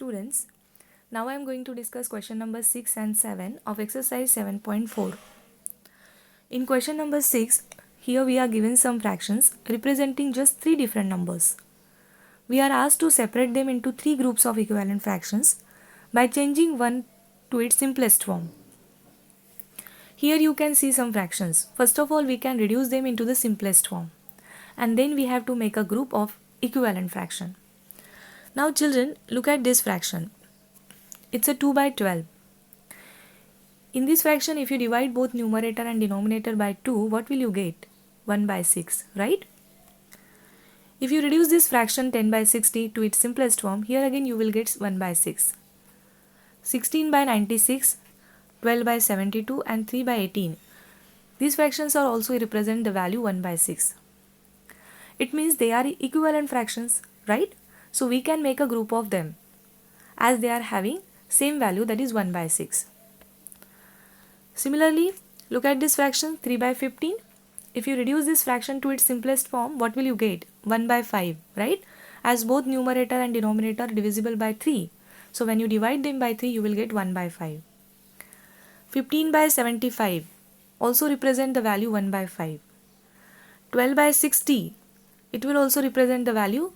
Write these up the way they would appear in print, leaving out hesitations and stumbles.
Students, now I am going to discuss question number 6 and 7 of exercise 7.4. In question number 6, here we are given some fractions representing just 3 different numbers. We are asked to separate them into 3 groups of equivalent fractions by changing one to its simplest form. Here you can see some fractions. First of all, we can reduce them into the simplest form, and then we have to make a group of equivalent fraction. Now children, look at this fraction. It's a 2 by 12. In this fraction, if you divide both numerator and denominator by 2, what will you get? 1 by 6, right? If you reduce this fraction 10 by 60 to its simplest form, here again you will get 1 by 6. 16 by 96, 12 by 72 and 3 by 18. These fractions are also represent the value 1 by 6. It means they are equivalent fractions, right? So we can make a group of them as they are having same value, that is 1 by 6. Similarly, look at this fraction 3 by 15. If you reduce this fraction to its simplest form, what will you get? 1 by 5, right? As both numerator and denominator are divisible by 3. So when you divide them by 3, you will get 1 by 5. 15 by 75 also represent the value 1 by 5. 12 by 60, it will also represent the value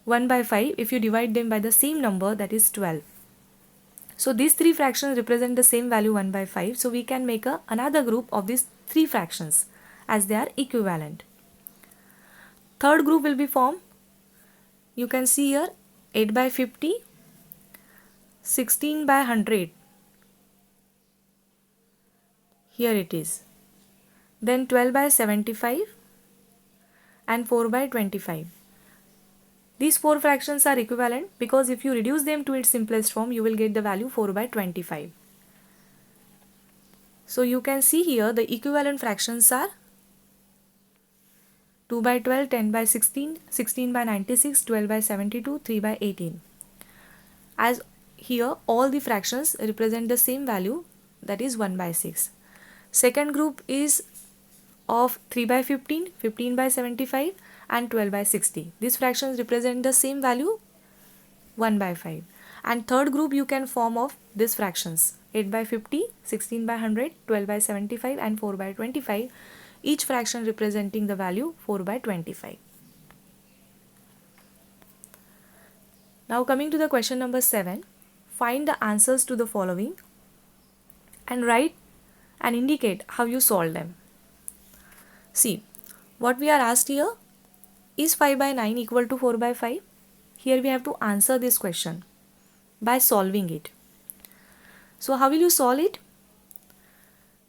1 by 5 if you divide them by the same number, that is 12. So these 3 fractions represent the same value 1 by 5. So we can make another group of these 3 fractions as they are equivalent. Third group will be formed. You can see here 8 by 50, 16 by 100. Here it is. Then 12 by 75 and 4 by 25. These 4 fractions are equivalent because if you reduce them to its simplest form, you will get the value 4 by 25. So you can see here the equivalent fractions are 2 by 12, 10 by 16, 16 by 96, 12 by 72, 3 by 18. As here all the fractions represent the same value, that is 1 by 6. Second group is of 3 by 15, 15 by 75 and 12 by 60. These fractions represent the same value 1 by 5. And third group you can form of these fractions 8 by 50, 16 by 100, 12 by 75 and 4 by 25. Each fraction representing the value 4 by 25. Now coming to the question number 7. Find the answers to the following and write and indicate how you solve them. See, what we are asked here, is 5 by 9 equal to 4 by 5? Here we have to answer this question by solving it. So how will you solve it?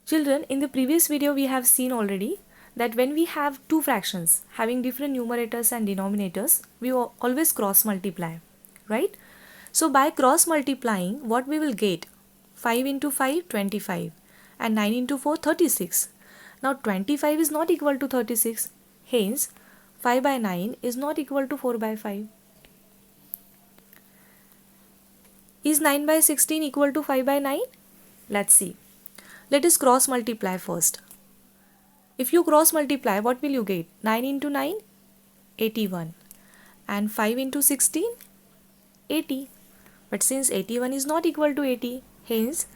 Children, in the previous video we have seen already that when we have two fractions having different numerators and denominators, we always cross multiply, right? So by cross multiplying, what we will get? 5 into 5, 25 and 9 into 4, 36. Now 25 is not equal to 36. Hence, 5 by 9 is not equal to 4 by 5. Is 9 by 16 equal to 5 by 9? Let's see. Let us cross multiply first. If you cross multiply, what will you get? 9 into 9, 81. And 5 into 16, 80. But since 81 is not equal to 80, hence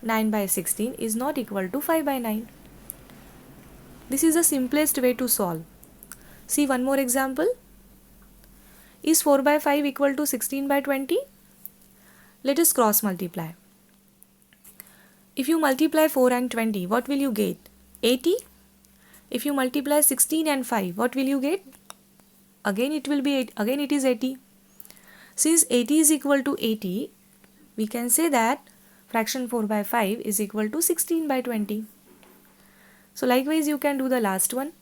9 by 16 is not equal to 5 by 9. This is the simplest way to solve. See one more example. Is 4 by 5 equal to 16 by 20? Let us cross multiply. If you multiply 4 and 20, what will you get? 80. If you multiply 16 and 5, what will you get? Again it will be again it is 80. Since 80 is equal to 80, we can say that fraction 4 by 5 is equal to 16 by 20. So likewise you can do the last one.